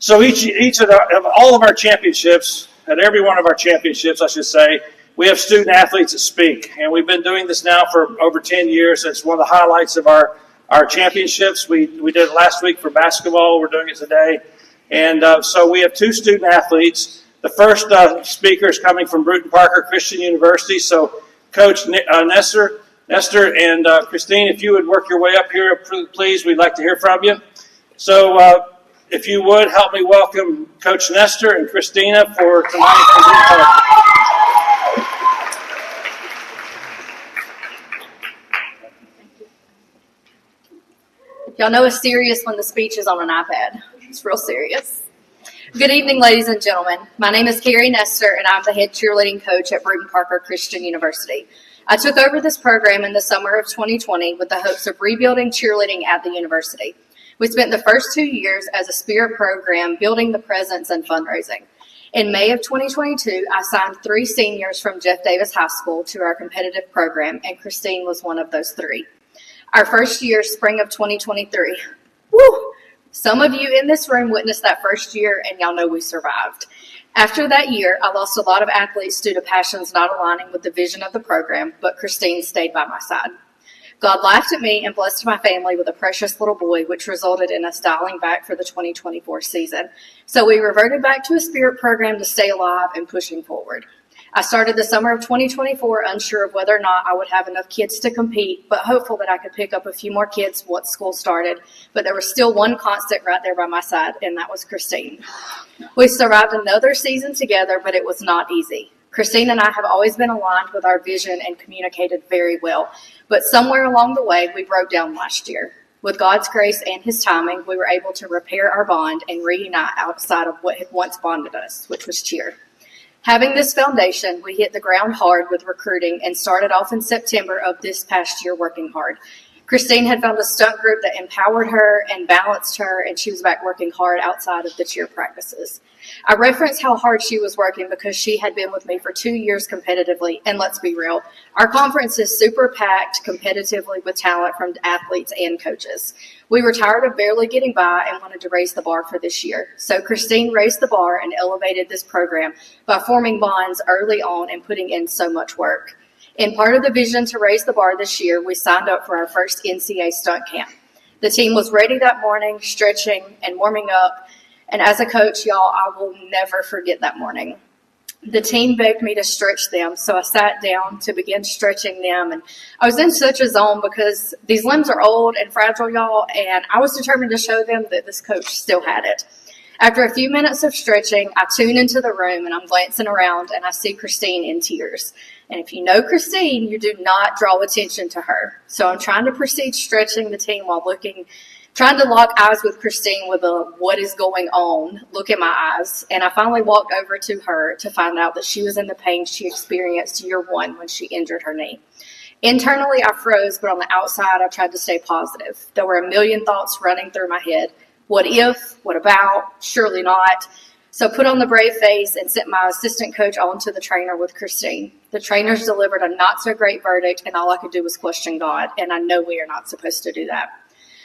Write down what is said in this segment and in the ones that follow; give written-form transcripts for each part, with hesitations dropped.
So each of all of our championships, at every one of our championships, I should say, we have student athletes that speak. And we've been doing this now for over 10 years. It's one of the highlights of our championships. We did it last week for basketball. We're doing it today. And so we have 2 student athletes. The first speaker is coming from Brewton-Parker Christian University. So Coach Nestor and Christine, if you would work your way up here, please, we'd like to hear from you. So if you would, help me welcome Coach Nestor and Christina for tonight. Y'all know it's serious when the speech is on an iPad. It's real serious. Good evening, ladies and gentlemen. My name is Carrie Nestor, and I'm the head cheerleading coach at Brewton-Parker Christian University. I took over this program in the summer of 2020 with the hopes of rebuilding cheerleading at the university. We spent the first 2 years as a spirit program building the presence and fundraising. In May of 2022, I signed 3 seniors from Jeff Davis High School to our competitive program, and Christine was one of those 3. Our first year, spring of 2023. Woo! Some of you in this room witnessed that first year, and y'all know we survived. After that year, I lost a lot of athletes due to passions not aligning with the vision of the program, but Christine stayed by my side. God laughed at me and blessed my family with a precious little boy, which resulted in us dialing back for the 2024 season. So we reverted back to a spirit program to stay alive and pushing forward. I started the summer of 2024 unsure of whether or not I would have enough kids to compete, but hopeful that I could pick up a few more kids once school started. But there was still one constant right there by my side, and that was Christine. We survived another season together, but it was not easy. Christine and I have always been aligned with our vision and communicated very well, but somewhere along the way, we broke down last year. With God's grace and His timing, we were able to repair our bond and reunite outside of what had once bonded us, which was cheer. Having this foundation, we hit the ground hard with recruiting and started off in September of this past year working hard. Christine had found a stunt group that empowered her and balanced her, and she was back working hard outside of the cheer practices. I reference how hard she was working because she had been with me for 2 years competitively, and let's be real, our conference is super packed competitively with talent from athletes and coaches. We were tired of barely getting by and wanted to raise the bar for this year. So Christine raised the bar and elevated this program by forming bonds early on and putting in so much work. In part of the vision to raise the bar this year, we signed up for our first NCAA stunt camp. The team was ready that morning, stretching and warming up. And as a coach, y'all, I will never forget that morning. The team begged me to stretch them, so I sat down to begin stretching them. And I was in such a zone because these limbs are old and fragile, y'all, and I was determined to show them that this coach still had it. After a few minutes of stretching, I tune into the room and I'm glancing around and I see Christine in tears. And if you know Christine, you do not draw attention to her. So I'm trying to proceed stretching the team while trying to lock eyes with Christine with a what is going on look in my eyes. And I finally walked over to her to find out that she was in the pain she experienced year 1 when she injured her knee. Internally, I froze, but on the outside, I tried to stay positive. There were a million thoughts running through my head. What if? What about? Surely not. So put on the brave face and sent my assistant coach on to the trainer with Christine. The trainers delivered a not so great verdict, and all I could do was question God. And I know we are not supposed to do that.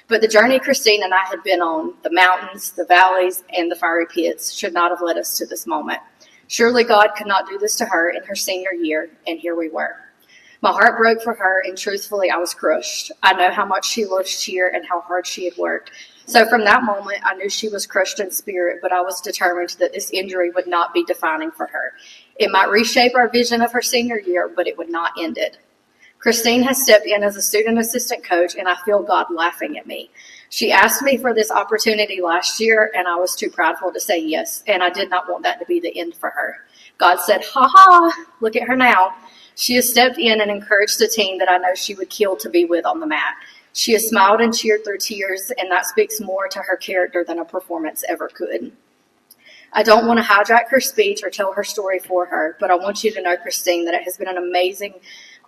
But the journey Christine and I had been on, the mountains, the valleys, and the fiery pits, should not have led us to this moment. Surely God could not do this to her in her senior year, and here we were. My heart broke for her, and truthfully, I was crushed. I know how much she loves cheer and how hard she had worked. So from that moment, I knew she was crushed in spirit, but I was determined that this injury would not be defining for her. It might reshape our vision of her senior year, but it would not end it. Christine has stepped in as a student assistant coach, and I feel God laughing at me. She asked me for this opportunity last year, and I was too prideful to say yes, and I did not want that to be the end for her. God said, ha ha, look at her now. She has stepped in and encouraged the team that I know she would kill to be with on the mat. She has smiled and cheered through tears, and that speaks more to her character than a performance ever could. I don't want to hijack her speech or tell her story for her, but I want you to know, Christine, that it has been an amazing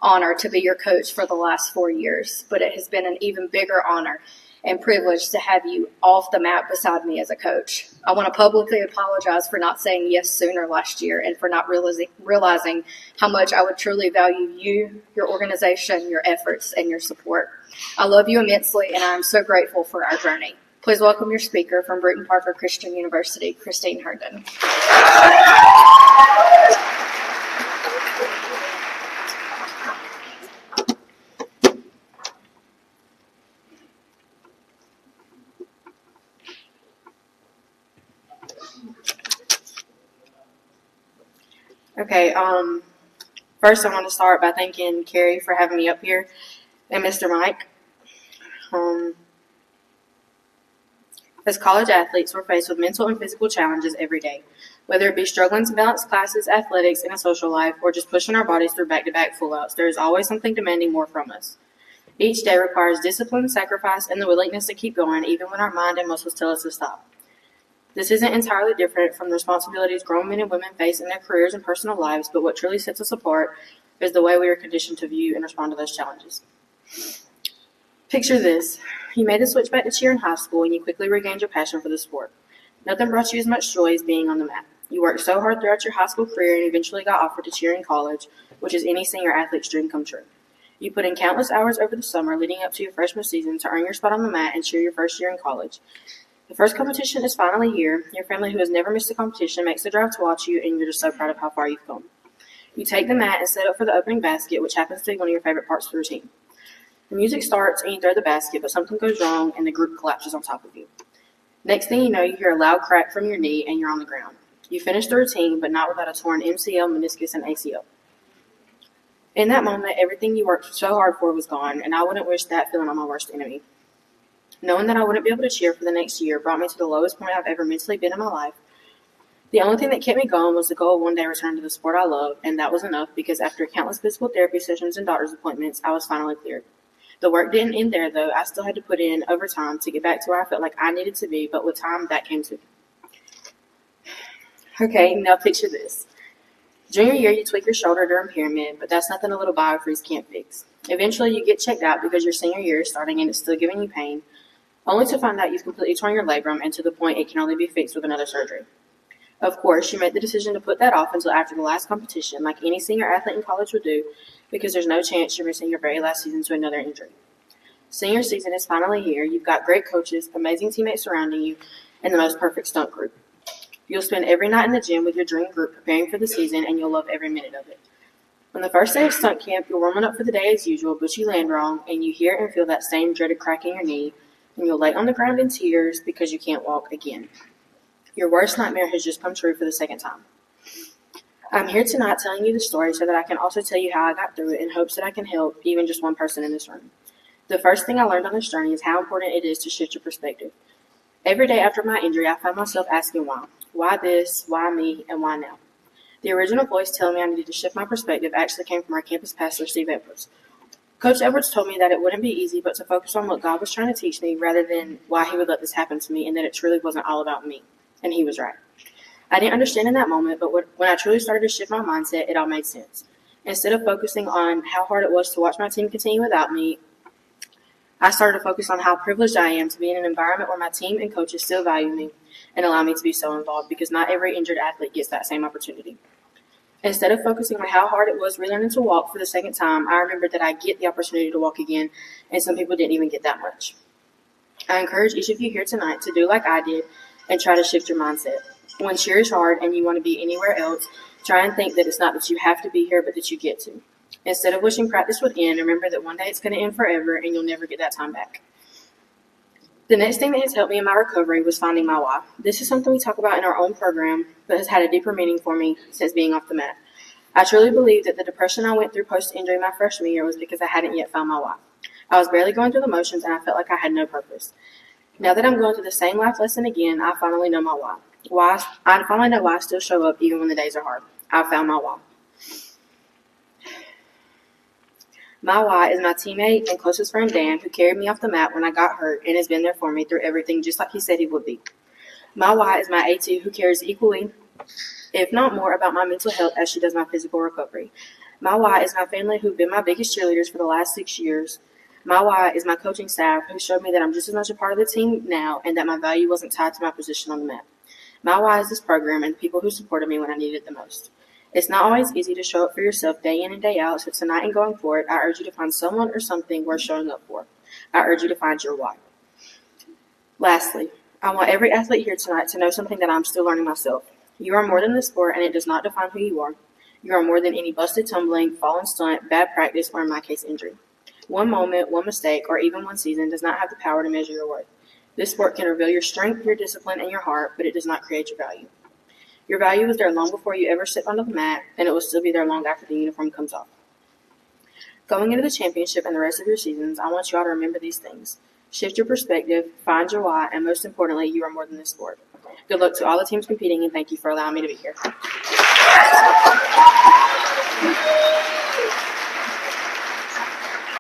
honor to be your coach for the last 4 years, but it has been an even bigger honor and privilege to have you off the mat beside me as a coach. I want to publicly apologize for not saying yes sooner last year and for not realizing how much I would truly value you, your organization, your efforts, and your support. I love you immensely, and I am so grateful for our journey. Please welcome your speaker from Brewton-Parker Christian University, Christine Herndon. Okay, first I want to start by thanking Carrie for having me up here and Mr. Mike. As college athletes, we're faced with mental and physical challenges every day, whether it be struggling to balance classes, athletics, and a social life, or just pushing our bodies through back-to-back full-outs. There is always something demanding more from us. Each day requires discipline, sacrifice, and the willingness to keep going, even when our mind and muscles tell us to stop. This isn't entirely different from the responsibilities grown men and women face in their careers and personal lives, but what truly sets us apart is the way we are conditioned to view and respond to those challenges. Picture this. You made the switch back to cheer in high school and you quickly regained your passion for the sport. Nothing brought you as much joy as being on the mat. You worked so hard throughout your high school career and eventually got offered to cheer in college, which is any senior athlete's dream come true. You put in countless hours over the summer leading up to your freshman season to earn your spot on the mat and cheer your first year in college. The first competition is finally here. Your family, who has never missed a competition, makes the drive to watch you, and you're just so proud of how far you've come. You take the mat and set up for the opening basket, which happens to be one of your favorite parts of the routine. The music starts and you throw the basket, but something goes wrong and the group collapses on top of you. Next thing you know, you hear a loud crack from your knee and you're on the ground. You finish the routine, but not without a torn MCL, meniscus, and ACL. In that moment, everything you worked so hard for was gone, and I wouldn't wish that feeling on my worst enemy. Knowing that I wouldn't be able to cheer for the next year brought me to the lowest point I've ever mentally been in my life. The only thing that kept me going was the goal of one day return to the sport I love, and that was enough because after countless physical therapy sessions and doctor's appointments, I was finally cleared. The work didn't end there, though. I still had to put in overtime to get back to where I felt like I needed to be, but with time, that came to me. Okay, now picture this. Junior year, you tweak your shoulder during pyramid, but that's nothing a little biofreeze can't fix. Eventually, you get checked out because your senior year is starting and it's still giving you pain, only to find out you've completely torn your labrum and to the point it can only be fixed with another surgery. Of course, you made the decision to put that off until after the last competition, like any senior athlete in college would do, because there's no chance you're missing your very last season to another injury. Senior season is finally here. You've got great coaches, amazing teammates surrounding you, and the most perfect stunt group. You'll spend every night in the gym with your dream group preparing for the season, and you'll love every minute of it. On the first day of stunt camp, you're warming up for the day as usual, but you land wrong, and you hear and feel that same dreaded crack in your knee, and you'll lay on the ground in tears because you can't walk again. Your worst nightmare has just come true for the second time. I'm here tonight telling you the story so that I can also tell you how I got through it in hopes that I can help even just one person in this room. The first thing I learned on this journey is how important it is to shift your perspective. Every day after my injury, I found myself asking why. Why this, why me, and why now? The original voice telling me I needed to shift my perspective actually came from our campus pastor, Steve Edwards. Coach Edwards told me that it wouldn't be easy, but to focus on what God was trying to teach me rather than why he would let this happen to me, and that it truly wasn't all about me. And he was right. I didn't understand in that moment, but when I truly started to shift my mindset, it all made sense. Instead of focusing on how hard it was to watch my team continue without me, I started to focus on how privileged I am to be in an environment where my team and coaches still value me and allow me to be so involved, because not every injured athlete gets that same opportunity. Instead of focusing on how hard it was relearning to walk for the second time, I remembered that I get the opportunity to walk again, and some people didn't even get that much. I encourage each of you here tonight to do like I did and try to shift your mindset. When cheer is hard and you want to be anywhere else, try and think that it's not that you have to be here, but that you get to. Instead of wishing practice would end, remember that one day it's going to end forever and you'll never get that time back. The next thing that has helped me in my recovery was finding my why. This is something we talk about in our own program, but has had a deeper meaning for me since being off the mat. I truly believe that the depression I went through post-injury my freshman year was because I hadn't yet found my why. I was barely going through the motions and I felt like I had no purpose. Now that I'm going through the same life lesson again, I finally know my why. I finally know why I still show up even when the days are hard. I found my why. My why is my teammate and closest friend Dan, who carried me off the mat when I got hurt and has been there for me through everything just like he said he would be. My why is my A2, who cares equally, if not more, about my mental health as she does my physical recovery. My why is my family, who've been my biggest cheerleaders for the last 6 years. My why is my coaching staff, who showed me that I'm just as much a part of the team now and that my value wasn't tied to my position on the mat. My why is this program and the people who supported me when I needed it the most. It's not always easy to show up for yourself day in and day out, so tonight and going forward, I urge you to find someone or something worth showing up for. I urge you to find your why. Lastly, I want every athlete here tonight to know something that I'm still learning myself. You are more than the sport, and it does not define who you are. You are more than any busted tumbling, fallen stunt, bad practice, or in my case, injury. One moment, one mistake, or even one season does not have the power to measure your worth. This sport can reveal your strength, your discipline, and your heart, but it does not create your value. Your value was there long before you ever stepped onto the mat, and it will still be there long after the uniform comes off. Going into the championship and the rest of your seasons, I want you all to remember these things. Shift your perspective, find your why, and most importantly, you are more than this sport. Good luck to all the teams competing, and thank you for allowing me to be here.